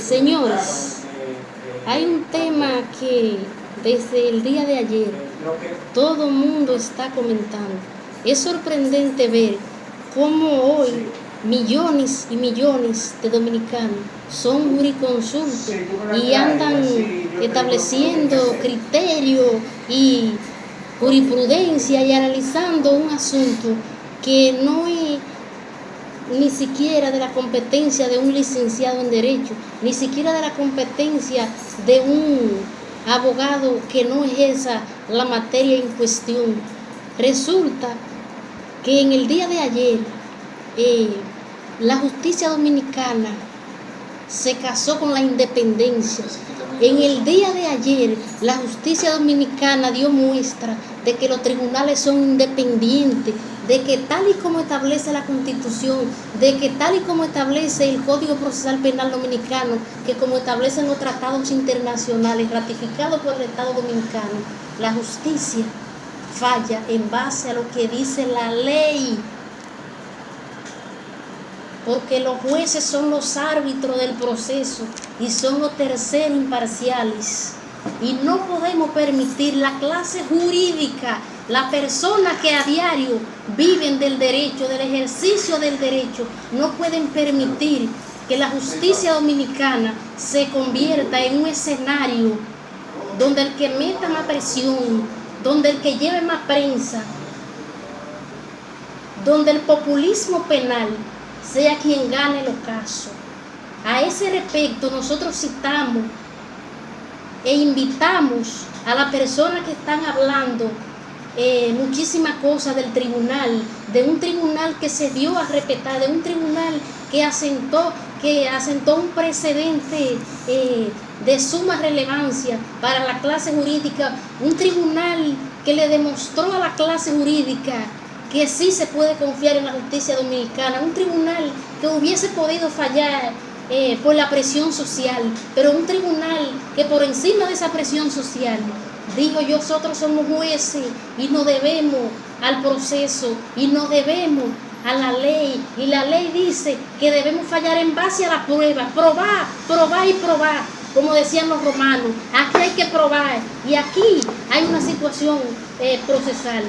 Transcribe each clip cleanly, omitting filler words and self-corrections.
Señores, hay un tema que desde el día de ayer todo el mundo está comentando. Es sorprendente ver cómo hoy millones y millones de dominicanos son jurisconsultos y andan estableciendo criterios y jurisprudencia y analizando un asunto que no es ni siquiera de la competencia de un licenciado en Derecho, ni siquiera de la competencia de un abogado que no ejerza la materia en cuestión. Resulta que en el día de ayer la justicia dominicana se casó con la independencia. En el día de ayer la justicia dominicana dio muestra de que los tribunales son independientes, de que tal y como establece la Constitución, de que tal y como establece el Código Procesal Penal Dominicano, que como establecen los tratados internacionales ratificados por el Estado Dominicano, la justicia falla en base a lo que dice la ley. Porque los jueces son los árbitros del proceso y son los terceros imparciales. Y no podemos permitir la clase jurídica, las personas que a diario viven del derecho, del ejercicio del derecho, no pueden permitir que la justicia dominicana se convierta en un escenario donde el que meta más presión, donde el que lleve más prensa, donde el populismo penal sea quien gane los casos. A ese respecto nosotros citamos e invitamos a las personas que están hablando muchísimas cosas del tribunal, de un tribunal que se dio a respetar, de un tribunal que asentó un precedente de suma relevancia para la clase jurídica, un tribunal que le demostró a la clase jurídica que sí se puede confiar en la justicia dominicana, un tribunal que hubiese podido fallar por la presión social, pero un tribunal que por encima de esa presión social dijo: nosotros somos jueces y nos debemos al proceso y nos debemos a la ley, y la ley dice que debemos fallar en base a la prueba, probar y probar, como decían los romanos. Aquí hay que probar y aquí hay una situación procesal.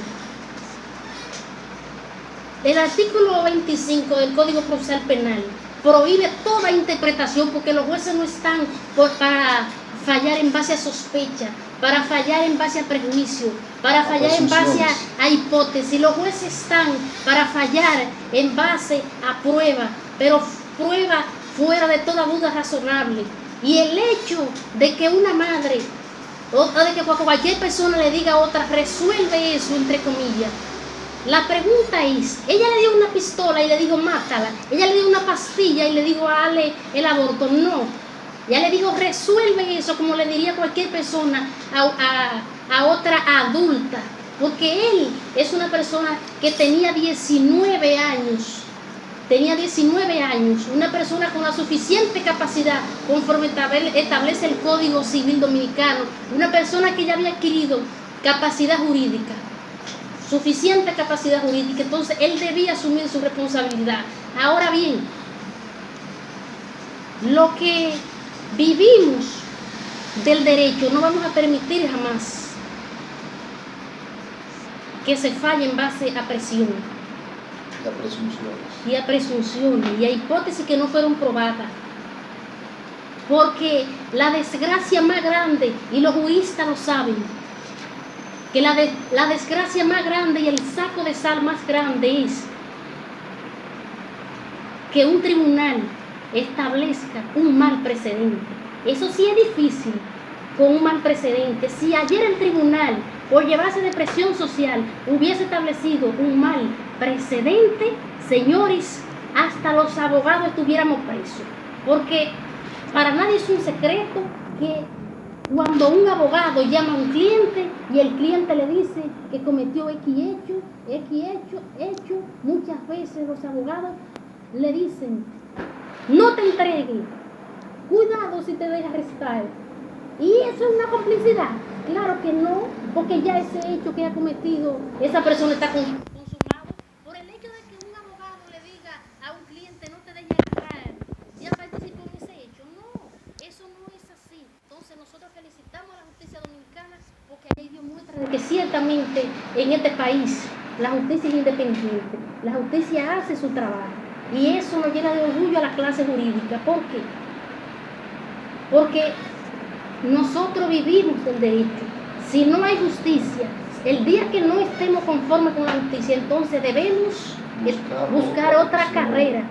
El artículo 25 del Código Procesal Penal prohíbe toda interpretación, porque los jueces no están para fallar en base a sospecha, para fallar en base a prejuicio, para fallar en base a hipótesis. Los jueces están para fallar en base a prueba, pero prueba fuera de toda duda razonable. Y el hecho de que una madre o de que cualquier persona le diga a otra: resuelve eso, entre comillas. La pregunta es, ella le dio una pistola y le dijo: mátala. Ella le dio una pastilla y le dijo: hazle el aborto. No. Ella le dijo: resuelve eso, como le diría cualquier persona a otra adulta. Porque él es una persona que tenía 19 años. Tenía 19 años. Una persona con la suficiente capacidad, conforme establece el Código Civil Dominicano. Una persona que ya había adquirido capacidad jurídica. Suficiente capacidad jurídica, entonces él debía asumir su responsabilidad. Ahora bien, lo que vivimos del derecho no vamos a permitir jamás que se falle en base a presión y a presunciones y a hipótesis que no fueron probadas, porque la desgracia más grande, y los juristas lo saben, que la desgracia más grande y el saco de sal más grande es que un tribunal establezca un mal precedente. Eso sí es difícil con un mal precedente. Si ayer el tribunal, por llevarse de presión social, hubiese establecido un mal precedente, señores, hasta los abogados estuviéramos presos. Porque para nadie es un secreto que cuando un abogado llama a un cliente y el cliente le dice que cometió X hecho, muchas veces los abogados le dicen: no te entregues, cuidado si te dejas arrestar. ¿Y eso es una complicidad? Claro que no, porque ya ese hecho que ha cometido esa persona está consumado. Por el hecho de que un abogado le diga a un cliente: no te dejes agarrar, ya participó en ese hecho. No, dio muestra de que ciertamente en este país la justicia es independiente, la justicia hace su trabajo y eso nos llena de orgullo a la clase jurídica. ¿Por qué? Porque nosotros vivimos del derecho. Si no hay justicia, el día que no estemos conformes con la justicia, entonces debemos buscar otra carrera.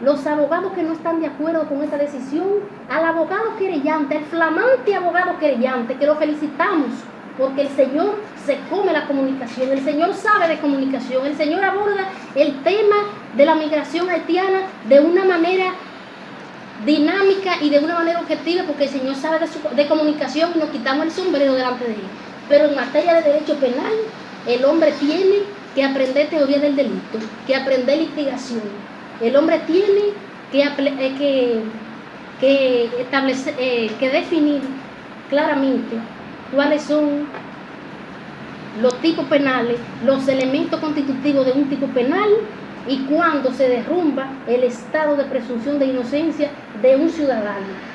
Los abogados que no están de acuerdo con esta decisión, al abogado querellante, al flamante abogado querellante, que lo felicitamos, porque el Señor se come la comunicación, el Señor sabe de comunicación, el Señor aborda el tema de la migración haitiana de una manera dinámica y de una manera objetiva, porque el Señor sabe de comunicación y nos quitamos el sombrero delante de él. Pero en materia de derecho penal, el hombre tiene que aprender teoría del delito, que aprender litigación. El hombre tiene que establecer, que definir claramente cuáles son los tipos penales, los elementos constitutivos de un tipo penal y cuándo se derrumba el estado de presunción de inocencia de un ciudadano.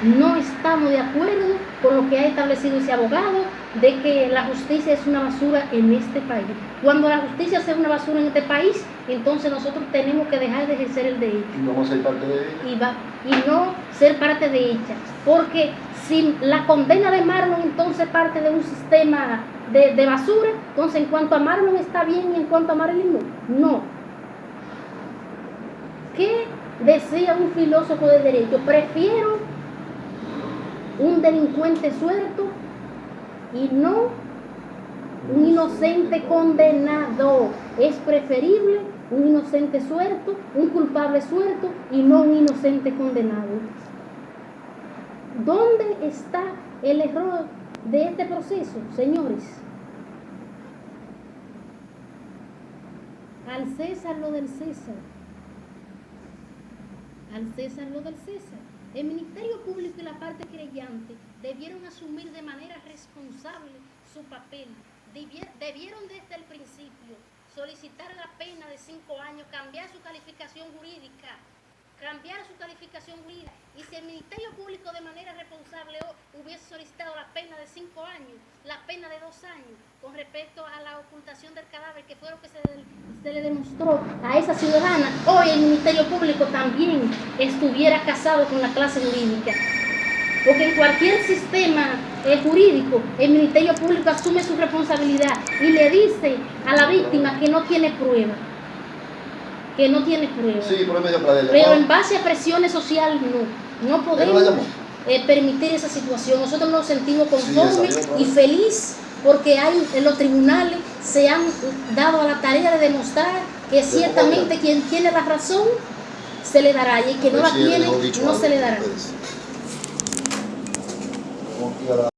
No estamos de acuerdo con lo que ha establecido ese abogado de que la justicia es una basura en este país. Cuando la justicia sea una basura en este país, entonces nosotros tenemos que dejar de ejercer el derecho. Y no vamos a ser parte de ella. Y no ser parte de ella. Porque si la condena de Marlon entonces parte de un sistema de basura, entonces en cuanto a Marlon está bien y en cuanto a Marilyn no. ¿Qué decía un filósofo del derecho? Prefiero un delincuente suelto y no un inocente condenado. Es preferible un inocente suelto, un culpable suelto y no un inocente condenado. ¿Dónde está el error de este proceso, señores? Al César lo del César. Al César lo del César. El Ministerio Público y la parte querellante debieron asumir de manera responsable su papel. Debieron desde el principio solicitar la pena de 5 años, cambiar su calificación jurídica. Y si el Ministerio Público de manera responsable hubiese solicitado la pena de 5 años, la pena de 2 años, con respecto a la ocultación del cadáver, que fue lo que se le demostró a esa ciudadana, hoy el Ministerio Público también estuviera casado con la clase jurídica. Porque en cualquier sistema jurídico, el Ministerio Público asume su responsabilidad y le dice a la víctima que no tiene prueba. Sí, pero en base a presiones sociales no podemos permitir esa situación. Nosotros nos sentimos conformes y felices porque en los tribunales se han dado a la tarea de demostrar que ciertamente quien tiene la razón se le dará y quien no la tiene no se le dará.